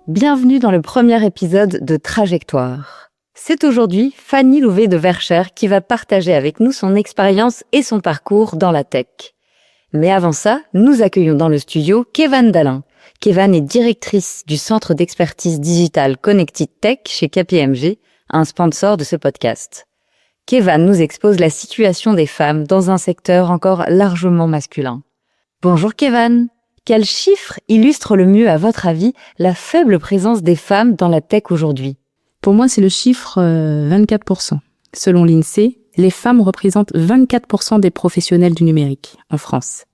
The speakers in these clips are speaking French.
Bienvenue dans le premier épisode de Trajectoire. C'est aujourd'hui Fanny Louvet de Verchères qui va partager avec nous son expérience et son parcours dans la tech. Mais avant ça, nous accueillons dans le studio Kévane Dalin. Kévane est directrice du Centre d'expertise digitale Connected Tech chez KPMG, un sponsor de ce podcast. Kévane nous expose la situation des femmes dans un secteur encore largement masculin. Bonjour Kévane. Quels chiffres illustrent le mieux, à votre avis, la faible présence des femmes dans la tech aujourd'hui ? Pour moi, c'est le chiffre 24%. Selon l'INSEE, les femmes représentent 24% des professionnels du numérique en France.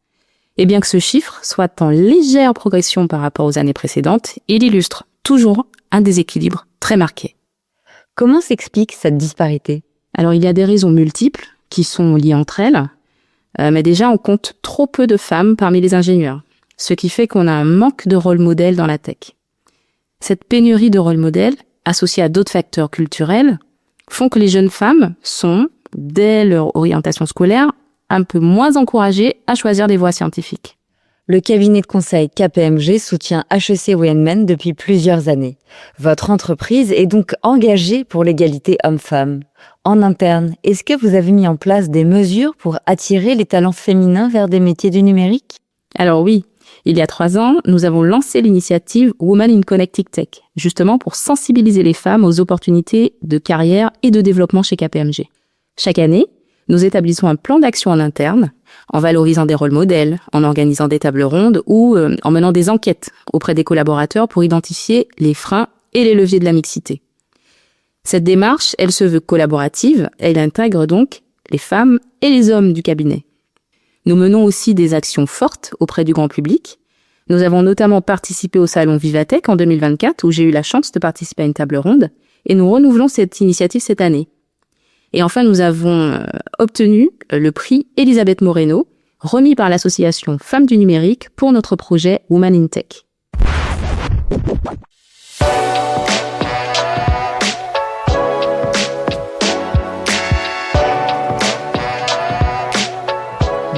Et bien que ce chiffre soit en légère progression par rapport aux années précédentes, il illustre toujours un déséquilibre très marqué. Comment s'explique cette disparité ? Alors, il y a des raisons multiples qui sont liées entre elles, mais déjà, on compte trop peu de femmes parmi les ingénieurs, ce qui fait qu'on a un manque de rôle modèle dans la tech. Cette pénurie de rôle modèle, associée à d'autres facteurs culturels, font que les jeunes femmes sont, dès leur orientation scolaire, un peu moins encouragées à choisir des voies scientifiques. Le cabinet de conseil KPMG soutient HEC Women depuis plusieurs années. Votre entreprise est donc engagée pour l'égalité homme-femme. En interne, est-ce que vous avez mis en place des mesures pour attirer les talents féminins vers des métiers du numérique ? Alors oui, il y a 3 ans, nous avons lancé l'initiative Women in Connected Tech, justement pour sensibiliser les femmes aux opportunités de carrière et de développement chez KPMG. Chaque année, nous établissons un plan d'action en interne, en valorisant des rôles modèles, en organisant des tables rondes ou en menant des enquêtes auprès des collaborateurs pour identifier les freins et les leviers de la mixité. Cette démarche, elle se veut collaborative, elle intègre donc les femmes et les hommes du cabinet. Nous menons aussi des actions fortes auprès du grand public. Nous avons notamment participé au salon Vivatech en 2024, où j'ai eu la chance de participer à une table ronde, et nous renouvelons cette initiative cette année. Et enfin, nous avons obtenu le prix Elisabeth Moreno, remis par l'association Femmes du numérique pour notre projet Women in Tech.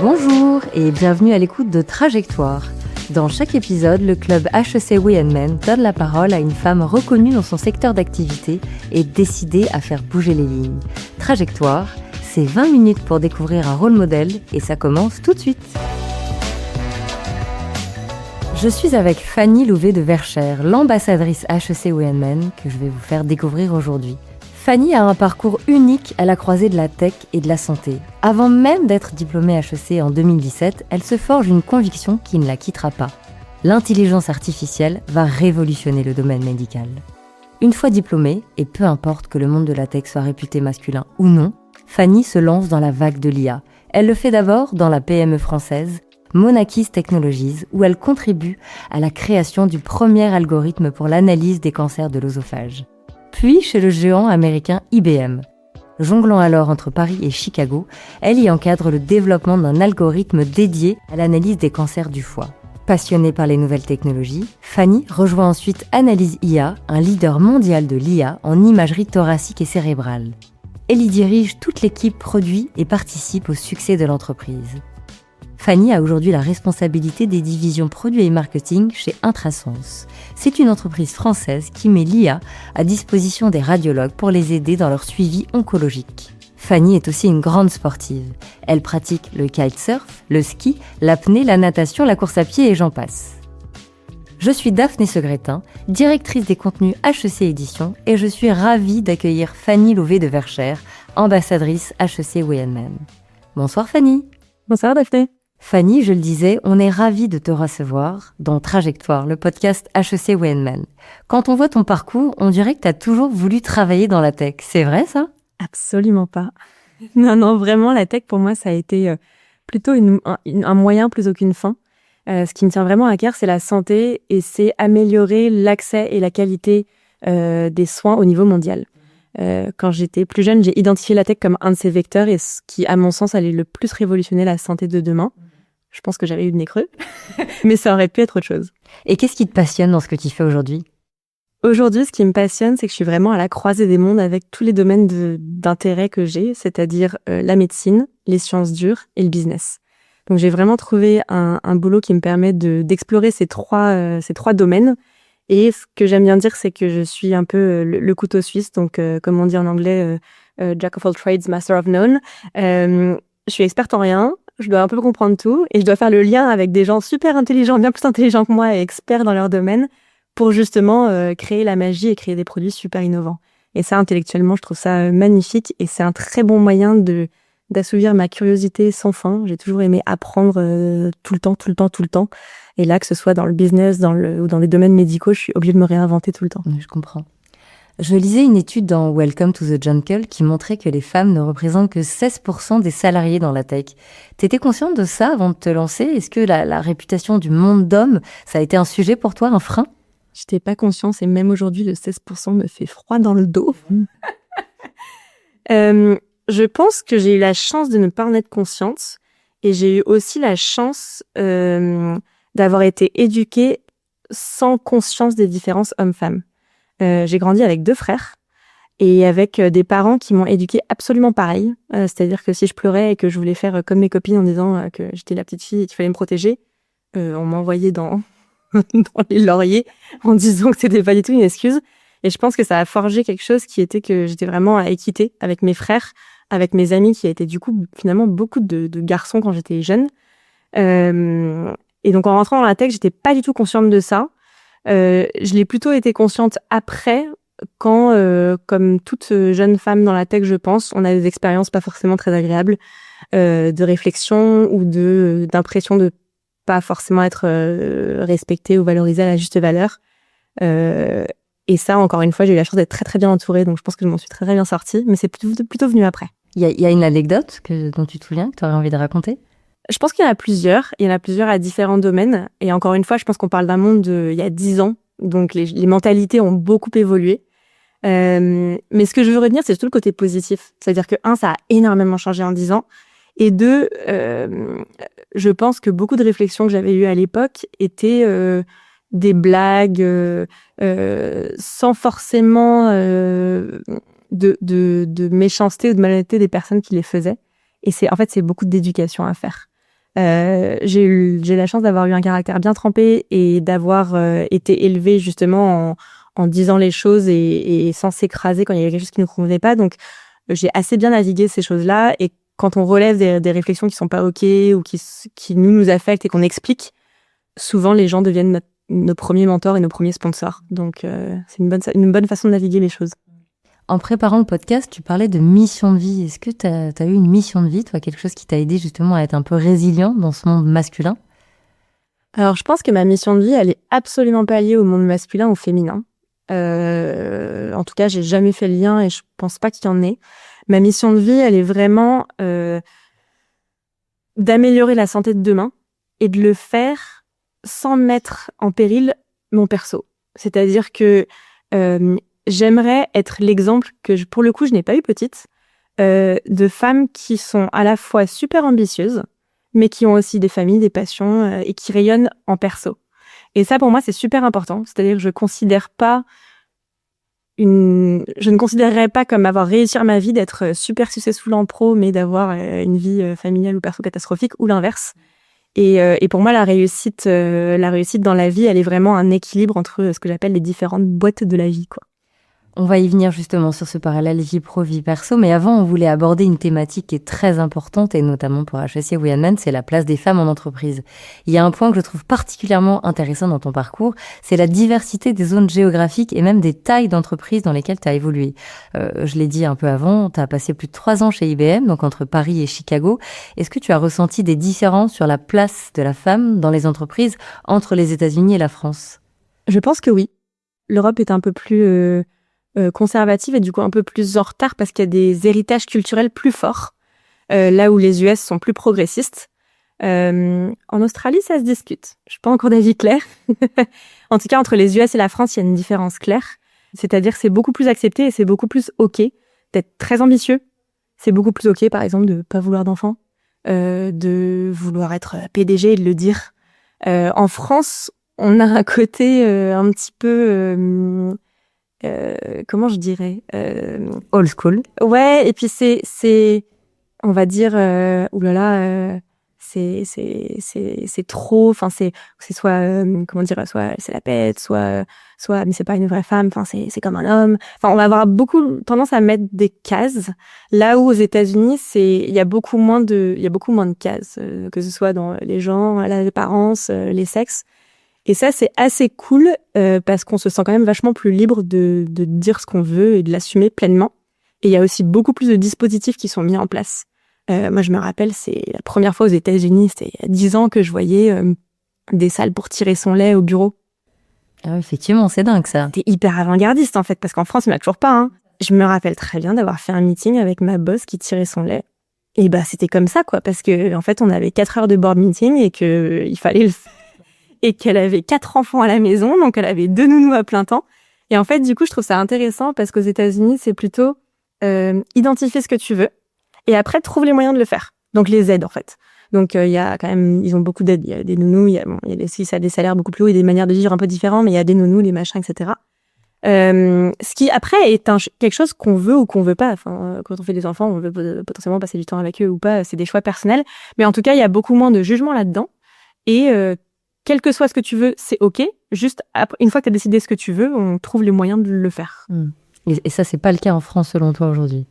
Bonjour et bienvenue à l'écoute de Trajectoire. Dans chaque épisode, le club HEC Women donne la parole à une femme reconnue dans son secteur d'activité et décidée à faire bouger les lignes. Trajectoire, c'est 20 minutes pour découvrir un rôle modèle et ça commence tout de suite. Je suis avec Fanny Louvet de Verchères, l'ambassadrice HEC Women que je vais vous faire découvrir aujourd'hui. Fanny a un parcours unique à la croisée de la tech et de la santé. Avant même d'être diplômée HEC en 2017, elle se forge une conviction qui ne la quittera pas. L'intelligence artificielle va révolutionner le domaine médical. Une fois diplômée, et peu importe que le monde de la tech soit réputé masculin ou non, Fanny se lance dans la vague de l'IA. Elle le fait d'abord dans la PME française, Monakis Technologies, où elle contribue à la création du premier algorithme pour l'analyse des cancers de l'œsophage. Puis chez le géant américain IBM. Jonglant alors entre Paris et Chicago, elle y encadre le développement d'un algorithme dédié à l'analyse des cancers du foie. Passionnée par les nouvelles technologies, Fanny rejoint ensuite Analyse IA, un leader mondial de l'IA en imagerie thoracique et cérébrale. Elle y dirige toute l'équipe produit et participe au succès de l'entreprise. Fanny a aujourd'hui la responsabilité des divisions produits et marketing chez Intrasense. C'est une entreprise française qui met l'IA à disposition des radiologues pour les aider dans leur suivi oncologique. Fanny est aussi une grande sportive. Elle pratique le kitesurf, le ski, l'apnée, la natation, la course à pied et j'en passe. Je suis Daphné Segretin, directrice des contenus HEC Éditions et je suis ravie d'accueillir Fanny Louvet de Verchères, ambassadrice HEC Women. Bonsoir Fanny. Bonsoir Daphné. Fanny, je le disais, on est ravis de te recevoir dans Trajectoire, le podcast HEC Women. Quand on voit ton parcours, on dirait que tu as toujours voulu travailler dans la tech. C'est vrai ça ? Absolument pas. Non, vraiment, la tech pour moi, ça a été plutôt un moyen plutôt qu'une fin. Ce qui me tient vraiment à cœur, c'est la santé et c'est améliorer l'accès et la qualité des soins au niveau mondial. Quand j'étais plus jeune, j'ai identifié la tech comme un de ces vecteurs et ce qui, à mon sens, allait le plus révolutionner la santé de demain. Je pense que j'avais eu le nez creux, mais ça aurait pu être autre chose. Et qu'est-ce qui te passionne dans ce que tu fais aujourd'hui ? Aujourd'hui, ce qui me passionne, c'est que je suis vraiment à la croisée des mondes avec tous les domaines d'intérêt que j'ai, c'est-à-dire la médecine, les sciences dures et le business. Donc j'ai vraiment trouvé un boulot qui me permet d'explorer ces trois domaines Et ce que j'aime bien dire, c'est que je suis un peu le couteau suisse, donc comme on dit en anglais, Jack of all trades, master of none. Je suis experte en rien, je dois un peu comprendre tout, et je dois faire le lien avec des gens super intelligents, bien plus intelligents que moi et experts dans leur domaine, pour justement créer la magie et créer des produits super innovants. Et ça, intellectuellement, je trouve ça magnifique, et c'est un très bon moyen d'assouvir ma curiosité sans fin. J'ai toujours aimé apprendre tout le temps. Et là, que ce soit dans le business ou dans les domaines médicaux, je suis obligée de me réinventer tout le temps. Je comprends. Je lisais une étude dans Welcome to the Jungle qui montrait que les femmes ne représentent que 16% des salariés dans la tech. T'étais consciente de ça avant de te lancer? Est-ce que la réputation du monde d'hommes, ça a été un sujet pour toi, un frein? J'étais pas consciente, et même aujourd'hui, le 16% me fait froid dans le dos. Je pense que j'ai eu la chance de ne pas en être consciente, et j'ai eu aussi la chance d'avoir été éduquée sans conscience des différences hommes-femmes. J'ai grandi avec 2 frères et avec des parents qui m'ont éduquée absolument pareil. C'est-à-dire que si je pleurais et que je voulais faire comme mes copines en disant que j'étais la petite fille et qu'il fallait me protéger, on m'envoyait dans les lauriers en disant que c'était pas du tout une excuse. Et je pense que ça a forgé quelque chose qui était que j'étais vraiment à équité avec mes frères, avec mes amis qui étaient du coup finalement beaucoup de garçons quand j'étais jeune. Et donc en rentrant dans la tech, j'étais pas du tout consciente de ça. Je l'ai plutôt été consciente après, quand, comme toute jeune femme dans la tech, je pense, on a des expériences pas forcément très agréables, de réflexion ou d'impression de pas forcément être respectée ou valorisée à la juste valeur. Et ça, encore une fois, j'ai eu la chance d'être très très bien entourée, donc je pense que je m'en suis très très bien sortie, mais c'est plutôt venu après. Il y a une anecdote dont tu te souviens, que tu aurais envie de raconter? Je pense qu'il y en a plusieurs. Il y en a plusieurs à différents domaines. Et encore une fois, je pense qu'on parle d'un monde il y a 10 ans. Donc, les mentalités ont beaucoup évolué. Mais ce que je veux retenir, c'est surtout le côté positif. C'est-à-dire que, 1, ça a énormément changé en 10 ans. Et 2, je pense que beaucoup de réflexions que j'avais eues à l'époque étaient des blagues sans forcément de méchanceté ou de malhonnêteté des personnes qui les faisaient. Et c'est beaucoup d'éducation à faire. J'ai la chance d'avoir eu un caractère bien trempé et d'avoir été élevée justement en disant les choses et sans s'écraser quand il y avait quelque chose qui ne nous convenait pas. Donc, j'ai assez bien navigué ces choses-là. Et quand on relève des réflexions qui sont pas OK ou qui nous affectent et qu'on explique, souvent les gens deviennent nos premiers mentors et nos premiers sponsors. Donc, c'est une bonne façon de naviguer les choses. En préparant le podcast, tu parlais de mission de vie. Est-ce que tu as eu une mission de vie, toi, quelque chose qui t'a aidé justement à être un peu résilient dans ce monde masculin? Alors, je pense que ma mission de vie, elle est absolument pas liée au monde masculin ou féminin. En tout cas, j'ai jamais fait le lien et je pense pas qu'il y en ait. Ma mission de vie, elle est vraiment d'améliorer la santé de demain et de le faire sans mettre en péril mon perso. C'est-à-dire que j'aimerais être l'exemple que, pour le coup, je n'ai pas eu petite, de femmes qui sont à la fois super ambitieuses, mais qui ont aussi des familles, des passions, et qui rayonnent en perso. Et ça, pour moi, c'est super important. C'est-à-dire que je ne considérerais pas comme avoir réussi ma vie d'être super successful en pro, mais d'avoir une vie familiale ou perso catastrophique, ou l'inverse. Et pour moi, la réussite dans la vie, elle est vraiment un équilibre entre ce que j'appelle les différentes boîtes de la vie, quoi. On va y venir justement sur ce parallèle vie pro, vie perso, mais avant, on voulait aborder une thématique qui est très importante, et notamment pour HEC Women, c'est la place des femmes en entreprise. Il y a un point que je trouve particulièrement intéressant dans ton parcours, c'est la diversité des zones géographiques et même des tailles d'entreprises dans lesquelles tu as évolué. Je l'ai dit un peu avant, tu as passé plus de 3 ans chez IBM, donc entre Paris et Chicago. Est-ce que tu as ressenti des différences sur la place de la femme dans les entreprises entre les États-Unis et la France? Je pense que oui. L'Europe est un peu plus conservative et du coup un peu plus en retard parce qu'il y a des héritages culturels plus forts, là où les US sont plus progressistes. En Australie, ça se discute. Je suis pas encore d'avis clair. En tout cas, entre les US et la France, il y a une différence claire. C'est-à-dire que c'est beaucoup plus accepté et c'est beaucoup plus OK d'être très ambitieux. C'est beaucoup plus OK, par exemple, de pas vouloir d'enfants, de vouloir être PDG et de le dire. En France, on a un côté un petit peu... comment je dirais, old school. Ouais, et puis c'est on va dire c'est trop, enfin c'est soit comment dire, soit c'est la bête, soit mais c'est pas une vraie femme, enfin c'est comme un homme. Enfin on va avoir beaucoup tendance à mettre des cases, là où aux États-Unis il y a beaucoup moins de cases, que ce soit dans les genres, l'apparence, les sexes. Et ça c'est assez cool parce qu'on se sent quand même vachement plus libre de dire ce qu'on veut et de l'assumer pleinement. Et il y a aussi beaucoup plus de dispositifs qui sont mis en place. Moi, je me rappelle, c'est la première fois aux États-Unis, c'était il y a 10 ans que je voyais des salles pour tirer son lait au bureau. Ah, effectivement, c'est dingue ça. C'était hyper avant-gardiste en fait, parce qu'en France, il n'y en a toujours pas. Hein. Je me rappelle très bien d'avoir fait un meeting avec ma boss qui tirait son lait. Et bah, c'était comme ça, quoi, parce que en fait, on avait 4 heures de board meeting et qu'il fallait le faire. Et qu'elle avait 4 enfants à la maison, donc elle avait 2 nounous à plein temps. Et en fait, du coup, je trouve ça intéressant parce qu'aux États-Unis, c'est plutôt identifier ce que tu veux. Et après, trouve les moyens de le faire. Donc, les aides, en fait. Donc, il y a quand même, ils ont beaucoup d'aides. Il y a des nounous, il y a des salaires beaucoup plus hauts et des manières de vivre un peu différentes, mais il y a des nounous, des machins, etc. Ce qui, après, est quelque chose qu'on veut ou qu'on veut pas. Enfin, quand on fait des enfants, on veut potentiellement passer du temps avec eux ou pas. C'est des choix personnels. Mais en tout cas, il y a beaucoup moins de jugement là-dedans. Et quel que soit ce que tu veux, c'est OK. Juste, une fois que tu as décidé ce que tu veux, on trouve les moyens de le faire. Et ça, c'est pas le cas en France, selon toi, aujourd'hui?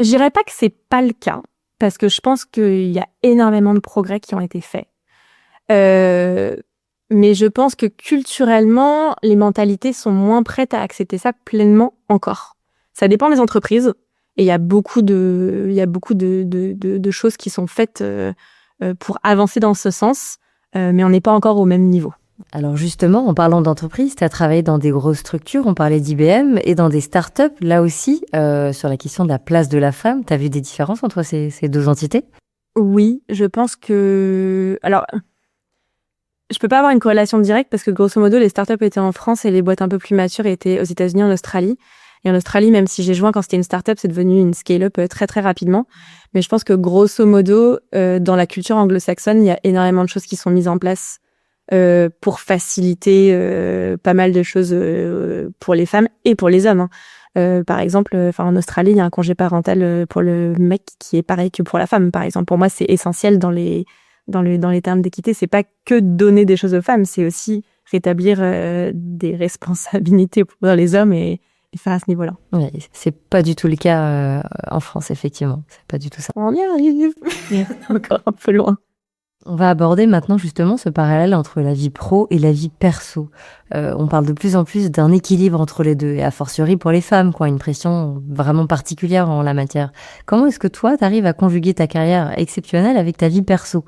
Je dirais pas que c'est pas le cas, parce que je pense qu'il y a énormément de progrès qui ont été faits. Mais je pense que culturellement, les mentalités sont moins prêtes à accepter ça pleinement encore. Ça dépend des entreprises, et il y a beaucoup de choses qui sont faites pour avancer dans ce sens, mais on n'est pas encore au même niveau. Alors justement, en parlant d'entreprise, tu as travaillé dans des grosses structures, on parlait d'IBM, et dans des startups, là aussi, sur la question de la place de la femme, tu as vu des différences entre ces deux entités? Oui, je pense que... Alors, je peux pas avoir une corrélation directe parce que grosso modo, les startups étaient en France et les boîtes un peu plus matures étaient aux États-Unis, en Australie. Et en Australie, même si j'ai joint quand c'était une startup, c'est devenu une scale-up très très rapidement. Mais je pense que grosso modo, dans la culture anglo-saxonne, il y a énormément de choses qui sont mises en place pour faciliter pas mal de choses pour les femmes et pour les hommes. Hein. Par exemple, en Australie, il y a un congé parental pour le mec qui est pareil que pour la femme. Par exemple, pour moi, c'est essentiel dans les termes d'équité. C'est pas que donner des choses aux femmes, c'est aussi rétablir des responsabilités pour les hommes et faire à ce niveau-là. Ouais, c'est pas du tout le cas en France, effectivement. C'est pas du tout ça. On y arrive. Encore un peu loin. On va aborder maintenant justement ce parallèle entre la vie pro et la vie perso. On parle de plus en plus d'un équilibre entre les deux, et a fortiori pour les femmes, quoi, une pression vraiment particulière en la matière. Comment est-ce que toi, tu arrives à conjuguer ta carrière exceptionnelle avec ta vie perso ?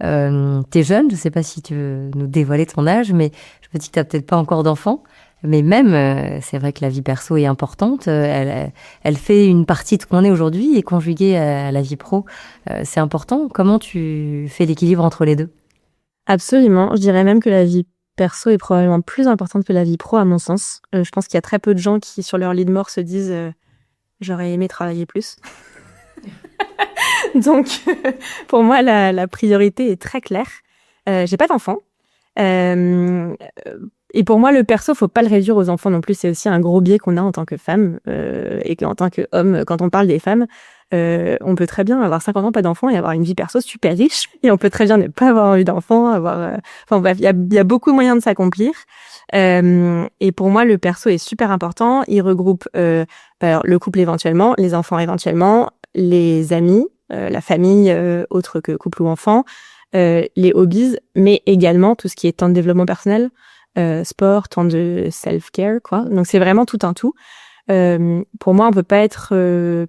T'es jeune, je sais pas si tu veux nous dévoiler ton âge, mais je me dis que t'as peut-être pas encore d'enfant. Mais même, c'est vrai que la vie perso est importante. Elle fait une partie de qu'on est aujourd'hui, et conjuguée à la vie pro, c'est important. Comment tu fais l'équilibre entre les deux ? Absolument. Je dirais même que la vie perso est probablement plus importante que la vie pro, à mon sens. Je pense qu'il y a très peu de gens qui, sur leur lit de mort, se disent j'aurais aimé travailler plus. Donc, pour moi, la priorité est très claire. J'ai pas d'enfant. Et pour moi, le perso, faut pas le réduire aux enfants non plus. C'est aussi un gros biais qu'on a en tant que femme et qu'en tant qu'homme, quand on parle des femmes, on peut très bien avoir 50 ans, pas d'enfants et avoir une vie perso super riche. Et on peut très bien ne pas avoir envie d'enfants, enfin bref, il y a beaucoup de moyens de s'accomplir. Et pour moi, le perso est super important. Il regroupe le couple éventuellement, les enfants éventuellement, les amis, la famille autre que couple ou enfant, les hobbies, mais également tout ce qui est temps de développement personnel, sport, temps de self-care, quoi. Donc c'est vraiment tout un tout. Pour moi, on peut pas être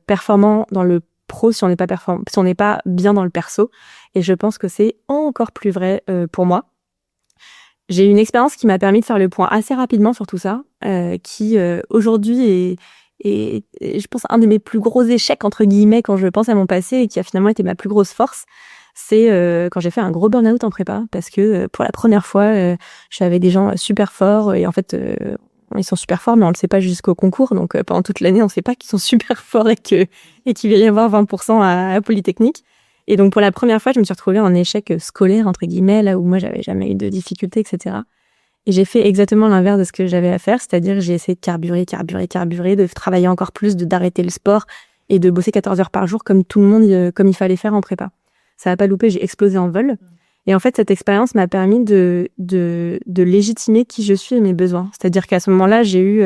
performant dans le pro si on n'est pas si on n'est pas bien dans le perso. Et je pense que c'est encore plus vrai pour moi. J'ai eu une expérience qui m'a permis de faire le point assez rapidement sur tout ça, qui aujourd'hui est, je pense, un de mes plus gros échecs, entre guillemets, quand je pense à mon passé et qui a finalement été ma plus grosse force. C'est quand j'ai fait un gros burn-out en prépa, parce que pour la première fois, je suis avec des gens super forts, et en fait, ils sont super forts, mais on le sait pas jusqu'au concours, donc pendant toute l'année, on sait pas qu'ils sont super forts et qu'il va y avoir 20% à Polytechnique. Et donc pour la première fois, je me suis retrouvée en échec scolaire, entre guillemets, là où moi, j'avais jamais eu de difficultés, etc. Et j'ai fait exactement l'inverse de ce que j'avais à faire, c'est-à-dire j'ai essayé de carburer, de travailler encore plus, d'arrêter le sport et de bosser 14 heures par jour comme tout le monde, comme il fallait faire en prépa. ça a pas loupé, j'ai explosé en vol. Et en fait, cette expérience m'a permis de légitimer qui je suis et mes besoins. C'est-à-dire qu'à ce moment-là, j'ai eu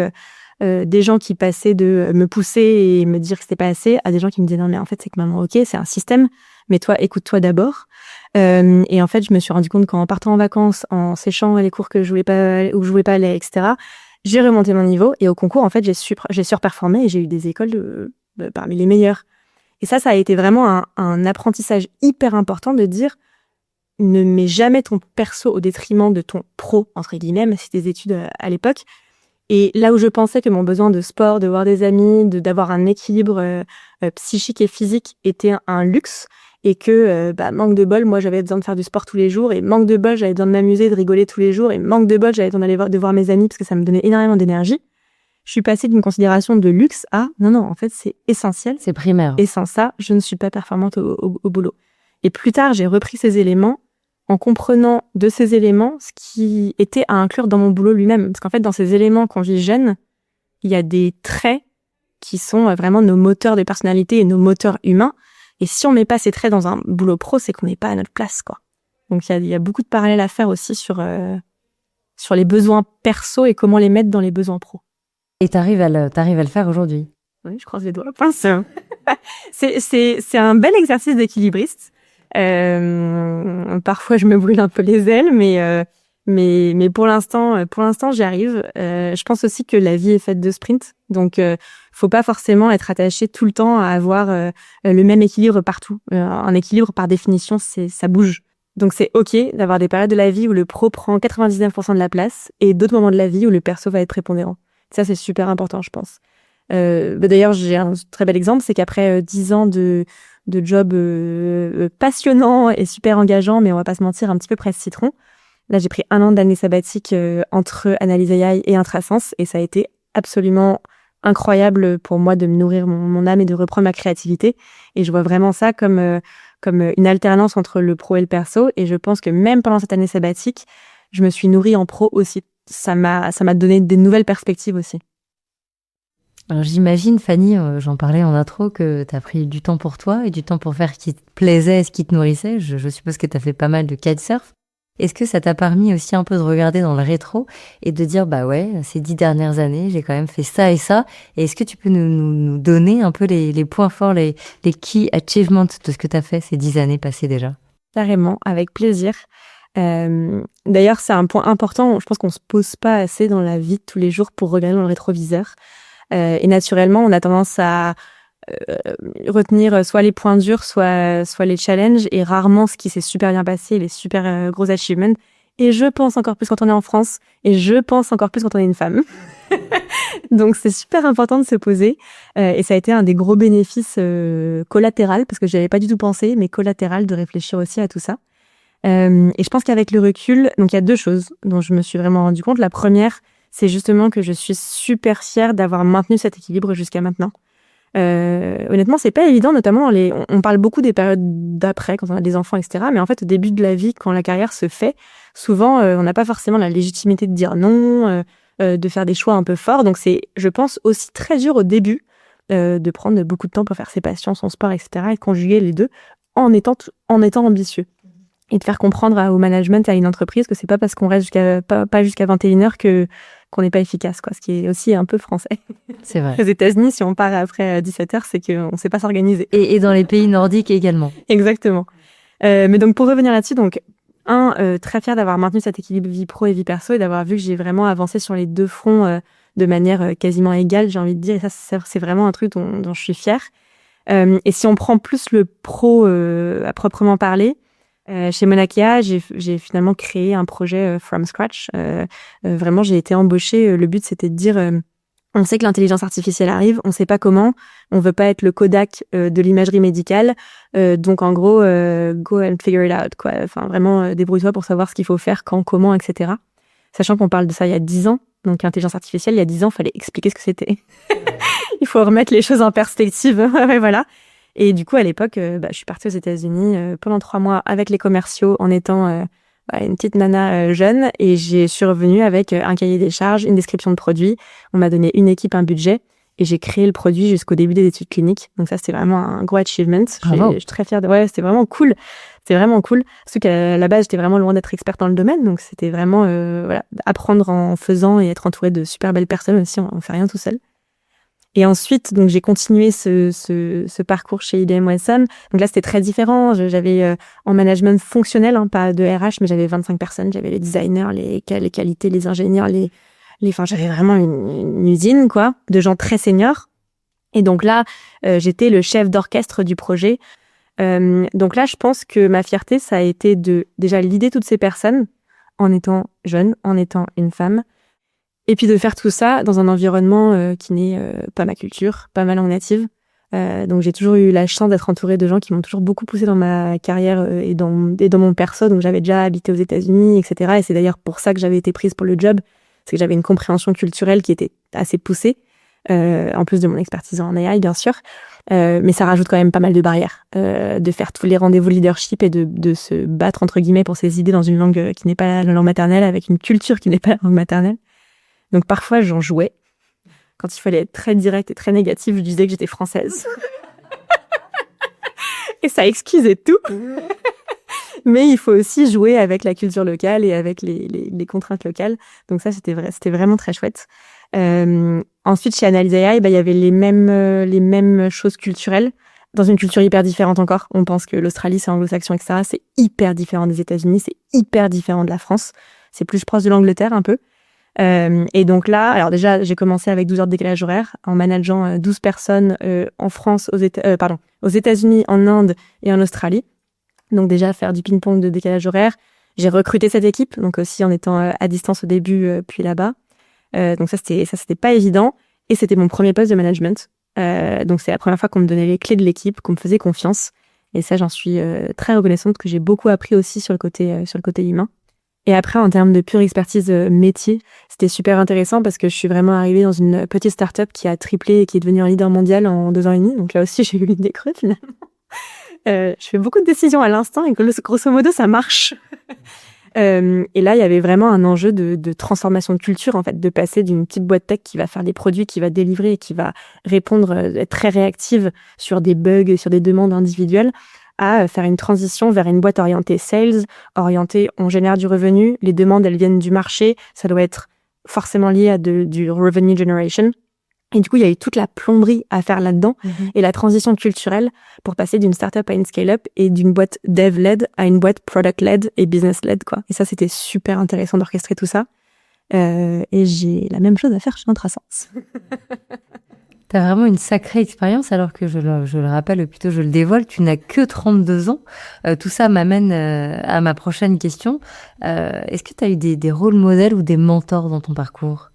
des gens qui passaient de me pousser et me dire que c'était pas assez, à des gens qui me disaient non mais en fait c'est que maman, ok, c'est un système, mais toi écoute-toi d'abord. Et en fait, je me suis rendu compte qu'en partant en vacances, en séchant les cours que je voulais pas, où je voulais pas aller, etc., j'ai remonté mon niveau et au concours, en fait, j'ai surperformé et j'ai eu des écoles parmi les meilleures. Et ça a été vraiment un apprentissage hyper important de dire ne mets jamais ton perso au détriment de ton pro, entre guillemets, même si tes études à l'époque. Et là où je pensais que mon besoin de sport, de voir des amis, d'avoir un équilibre psychique et physique était un luxe, et que manque de bol, moi j'avais besoin de faire du sport tous les jours, et manque de bol, j'avais besoin de m'amuser, de rigoler tous les jours, et manque de bol, j'avais besoin de voir mes amis parce que ça me donnait énormément d'énergie. Je suis passée d'une considération de luxe à non, en fait c'est essentiel. C'est primaire. Et sans ça, je ne suis pas performante au boulot. Et plus tard, j'ai repris ces éléments en comprenant de ces éléments ce qui était à inclure dans mon boulot lui-même. Parce qu'en fait, dans ces éléments qu'on vit jeune, il y a des traits qui sont vraiment nos moteurs de personnalité et nos moteurs humains. Et si on met pas ces traits dans un boulot pro, c'est qu'on n'est pas à notre place, quoi. Donc il y a beaucoup de parallèles à faire aussi sur les besoins perso et comment les mettre dans les besoins pro. Et t'arrives à le faire aujourd'hui. Oui, je croise les doigts. Pince. C'est un bel exercice d'équilibriste. Parfois je me brûle un peu les ailes, mais pour l'instant j'y arrive. Je pense aussi que la vie est faite de sprints, donc faut pas forcément être attaché tout le temps à avoir le même équilibre partout. Un équilibre par définition, ça bouge. Donc c'est ok d'avoir des périodes de la vie où le pro prend 99% de la place et d'autres moments de la vie où le perso va être prépondérant. Ça c'est super important, je pense. D'ailleurs j'ai un très bel exemple, c'est qu'après 10 ans de job passionnant et super engageant, mais on va pas se mentir, un petit peu presse citron. Là, j'ai pris 1 an d'année sabbatique entre Analyse AI et Intrasens, et ça a été absolument incroyable pour moi de me nourrir mon âme et de reprendre ma créativité. Et je vois vraiment ça comme une alternance entre le pro et le perso. Et je pense que même pendant cette année sabbatique, je me suis nourrie en pro aussi. Ça m'a donné des nouvelles perspectives aussi. Alors j'imagine, Fanny, j'en parlais en intro, que tu as pris du temps pour toi et du temps pour faire ce qui te plaisait, ce qui te nourrissait. Je suppose que tu as fait pas mal de kitesurf. Est-ce que ça t'a permis aussi un peu de regarder dans le rétro et de dire, bah ouais, ces 10 dernières années, j'ai quand même fait ça et ça. Et est-ce que tu peux nous donner un peu les points forts, les key achievements de ce que tu as fait ces 10 années passées déjà? Carrément, avec plaisir. D'ailleurs, c'est un point important, je pense qu'on se pose pas assez dans la vie de tous les jours pour regarder dans le rétroviseur. Et naturellement, on a tendance à retenir soit les points durs, soit les challenges, et rarement ce qui s'est super bien passé, les super gros achievements. Et je pense encore plus quand on est en France, et je pense encore plus quand on est une femme. Donc c'est super important de se poser, et ça a été un des gros bénéfices collatéral, parce que j'y avais pas du tout pensé, mais collatéral, de réfléchir aussi à tout ça. Et je pense qu'avec le recul, donc il y a 2 choses dont je me suis vraiment rendu compte. La première, c'est justement que je suis super fière d'avoir maintenu cet équilibre jusqu'à maintenant. Honnêtement, c'est pas évident, notamment on parle beaucoup des périodes d'après, quand on a des enfants, etc. Mais en fait, au début de la vie, quand la carrière se fait, souvent, on n'a pas forcément la légitimité de dire non, de faire des choix un peu forts. Donc c'est, je pense, aussi très dur au début de prendre beaucoup de temps pour faire ses passions, son sport, etc. et de conjuguer les deux en étant ambitieux. Et de faire comprendre au management, à une entreprise, que c'est pas parce qu'on reste pas jusqu'à 21h qu'on n'est pas efficace, quoi. Ce qui est aussi un peu français. C'est vrai. Aux États-Unis, si on part après 17h, c'est qu'on ne sait pas s'organiser. Et dans les pays nordiques également. Exactement. Mais donc, pour revenir là-dessus, donc, très fière d'avoir maintenu cet équilibre vie pro et vie perso, et d'avoir vu que j'ai vraiment avancé sur les 2 fronts de manière quasiment égale, j'ai envie de dire. Et ça, c'est vraiment un truc dont je suis fière. Et si on prend plus le pro à proprement parler, chez Monakea, j'ai finalement créé un projet from scratch. Vraiment, j'ai été embauchée. Le but, c'était de dire, on sait que l'intelligence artificielle arrive, on sait pas comment, on veut pas être le Kodak de l'imagerie médicale. Donc, en gros, go and figure it out, quoi. Enfin, vraiment, débrouille-toi pour savoir ce qu'il faut faire, quand, comment, etc. Sachant qu'on parle de ça il y a 10 ans. Donc, l'intelligence artificielle, il y a 10 ans, il fallait expliquer ce que c'était. Il faut remettre les choses en perspective. Ouais, voilà. Et du coup, à l'époque, je suis partie aux États-Unis pendant 3 mois avec les commerciaux en étant une petite nana jeune. Et je suis revenue avec un cahier des charges, une description de produit. On m'a donné une équipe, un budget. et j'ai créé le produit jusqu'au début des études cliniques. Donc ça, c'était vraiment un gros achievement. Je suis très fière de... Ouais, c'était vraiment cool. C'était vraiment cool. Parce qu'à la base, j'étais vraiment loin d'être experte dans le domaine. Donc c'était vraiment apprendre en faisant et être entourée de super belles personnes aussi. On fait rien tout seul. Et ensuite, donc j'ai continué ce parcours chez IBM Watson. Donc là, c'était très différent. J'avais en management fonctionnel, pas de RH, mais j'avais 25 personnes. J'avais les designers, les qualités, les ingénieurs, enfin, j'avais vraiment une usine, quoi, de gens très seniors. Et donc là, j'étais le chef d'orchestre du projet. Donc là, je pense que ma fierté, ça a été de déjà l'idée toutes ces personnes en étant jeune, en étant une femme. Et puis de faire tout ça dans un environnement qui n'est pas ma culture, pas ma langue native. Donc j'ai toujours eu la chance d'être entourée de gens qui m'ont toujours beaucoup poussée dans ma carrière et dans mon perso. Donc j'avais déjà habité aux États-Unis, etc. Et c'est d'ailleurs pour ça que j'avais été prise pour le job. C'est que j'avais une compréhension culturelle qui était assez poussée, en plus de mon expertise en AI, bien sûr. Mais ça rajoute quand même pas mal de barrières. De faire tous les rendez-vous leadership et de se battre, entre guillemets, pour ses idées dans une langue qui n'est pas la langue maternelle, avec une culture qui n'est pas la langue maternelle. Donc parfois, j'en jouais. Quand il fallait être très direct et très négatif, je disais que j'étais française. Et ça excusait tout. Mais il faut aussi jouer avec la culture locale et avec les contraintes locales. Donc ça, c'était vraiment très chouette. Ensuite, chez Analyse AI, il y avait les mêmes choses culturelles, dans une culture hyper différente encore. On pense que l'Australie, c'est anglo-saxon, etc. C'est hyper différent des États-Unis, c'est hyper différent de la France. C'est plus proche de l'Angleterre, un peu. Et donc là, alors déjà, j'ai commencé avec 12 heures de décalage horaire, en manageant 12 personnes en France, aux États-Unis, en Inde et en Australie. Donc déjà, faire du ping-pong de décalage horaire. J'ai recruté cette équipe, donc aussi en étant à distance au début, puis là-bas. Donc ça, c'était pas évident. Et c'était mon premier poste de management. Donc c'est la première fois qu'on me donnait les clés de l'équipe, qu'on me faisait confiance. Et ça, j'en suis très reconnaissante, que j'ai beaucoup appris aussi sur le côté humain. Et après, en termes de pure expertise métier, c'était super intéressant parce que je suis vraiment arrivée dans une petite start-up qui a triplé et qui est devenue un leader mondial en 2 ans et demi. Donc là aussi, j'ai eu une décrue finalement. Je fais beaucoup de décisions à l'instant et grosso modo, ça marche. Et là, il y avait vraiment un enjeu de transformation de culture, en fait, de passer d'une petite boîte tech qui va faire des produits, qui va délivrer et qui va répondre, être très réactive sur des bugs, sur des demandes individuelles, à faire une transition vers une boîte orientée sales, orientée on génère du revenu, les demandes elles viennent du marché, ça doit être forcément lié à du revenue generation. Et du coup, il y a eu toute la plomberie à faire là-dedans et la transition culturelle pour passer d'une startup à une scale-up et d'une boîte dev-led à une boîte product-led et business-led, quoi. Et ça, c'était super intéressant d'orchestrer tout ça. Et j'ai la même chose à faire chez Intrasense. T'as vraiment une sacrée expérience, alors que je le rappelle, ou plutôt je le dévoile, tu n'as que 32 ans. Tout ça m'amène à ma prochaine question. Est-ce que tu as eu des rôles modèles ou des mentors dans ton parcours?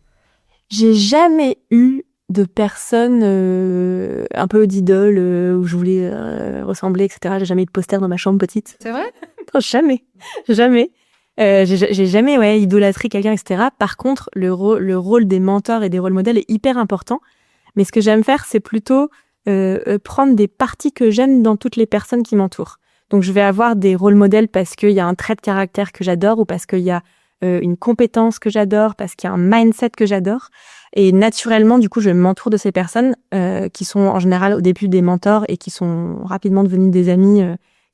J'ai jamais eu de personnes un peu d'idole où je voulais ressembler, etc. J'ai jamais eu de poster dans ma chambre petite. C'est vrai? Non, jamais. J'ai jamais idolâtré quelqu'un, etc. Par contre, le rôle des mentors et des rôles modèles est hyper important. Mais ce que j'aime faire, c'est plutôt prendre des parties que j'aime dans toutes les personnes qui m'entourent. Donc, je vais avoir des rôles modèles parce qu'il y a un trait de caractère que j'adore ou parce qu'il y a une compétence que j'adore, parce qu'il y a un mindset que j'adore. Et naturellement, du coup, je m'entoure de ces personnes qui sont en général au début des mentors et qui sont rapidement devenus des amis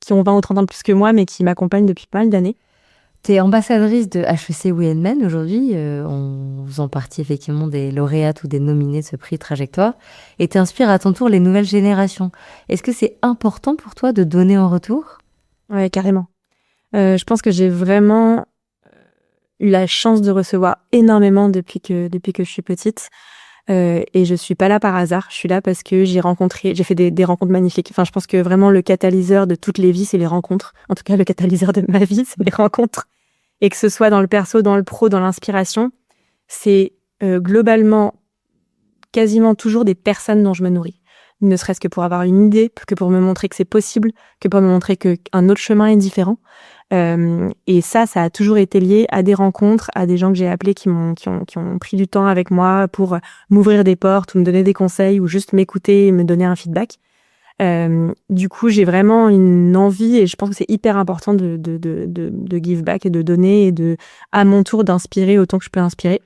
qui ont 20 ou 30 ans de plus que moi, mais qui m'accompagnent depuis pas mal d'années. Tu es ambassadrice de HEC Women aujourd'hui, en faisant partie effectivement des lauréates ou des nominés de ce prix Trajectoire, et tu inspires à ton tour les nouvelles générations. Est-ce que c'est important pour toi de donner en retour? Ouais, carrément. Je pense que j'ai vraiment eu la chance de recevoir énormément depuis que je suis petite. Et je suis pas là par hasard. Je suis là parce que j'ai fait des rencontres magnifiques. Enfin, je pense que vraiment le catalyseur de toutes les vies, c'est les rencontres. En tout cas, le catalyseur de ma vie, c'est les rencontres. Et que ce soit dans le perso, dans le pro, dans l'inspiration, c'est globalement quasiment toujours des personnes dont je me nourris. Ne serait-ce que pour avoir une idée, que pour me montrer que c'est possible, que pour me montrer qu'un autre chemin est différent. Et ça a toujours été lié à des rencontres, à des gens que j'ai appelés qui ont pris du temps avec moi pour m'ouvrir des portes ou me donner des conseils ou juste m'écouter et me donner un feedback. Du coup, j'ai vraiment une envie et je pense que c'est hyper important de give back et de donner et à mon tour d'inspirer autant que je peux inspirer.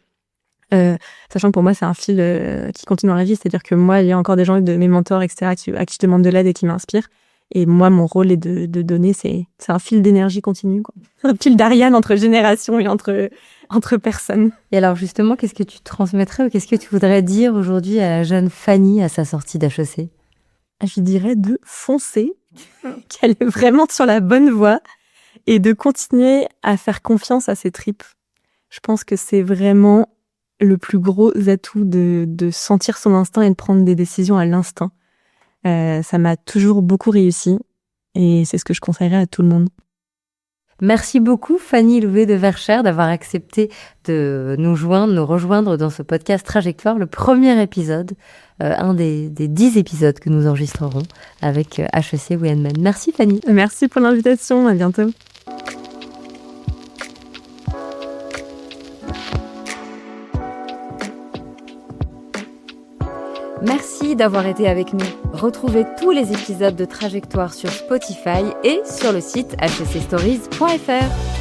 sachant que pour moi, c'est un fil qui continue dans la vie. C'est-à-dire que moi, il y a encore des gens de mes mentors, etc., à qui je demande de l'aide et qui m'inspirent. Et moi, mon rôle est de donner, c'est un fil d'énergie continue, quoi. Un fil d'Ariane entre générations et entre personnes. Et alors justement, qu'est-ce que tu transmettrais ou qu'est-ce que tu voudrais dire aujourd'hui à la jeune Fanny à sa sortie d'HEC ? Je dirais de foncer, qu'elle est vraiment sur la bonne voie et de continuer à faire confiance à ses tripes. Je pense que c'est vraiment le plus gros atout de sentir son instinct et de prendre des décisions à l'instinct. Ça m'a toujours beaucoup réussi et c'est ce que je conseillerais à tout le monde. Merci beaucoup Fanny Louvet de Verschère d'avoir accepté de nous rejoindre dans ce podcast Trajectoire, le premier épisode, un des 10 épisodes que nous enregistrerons avec HEC Womenmen. Merci Fanny. Merci pour l'invitation, à bientôt. Merci d'avoir été avec nous. Retrouvez tous les épisodes de Trajectoire sur Spotify et sur le site hecstories.fr.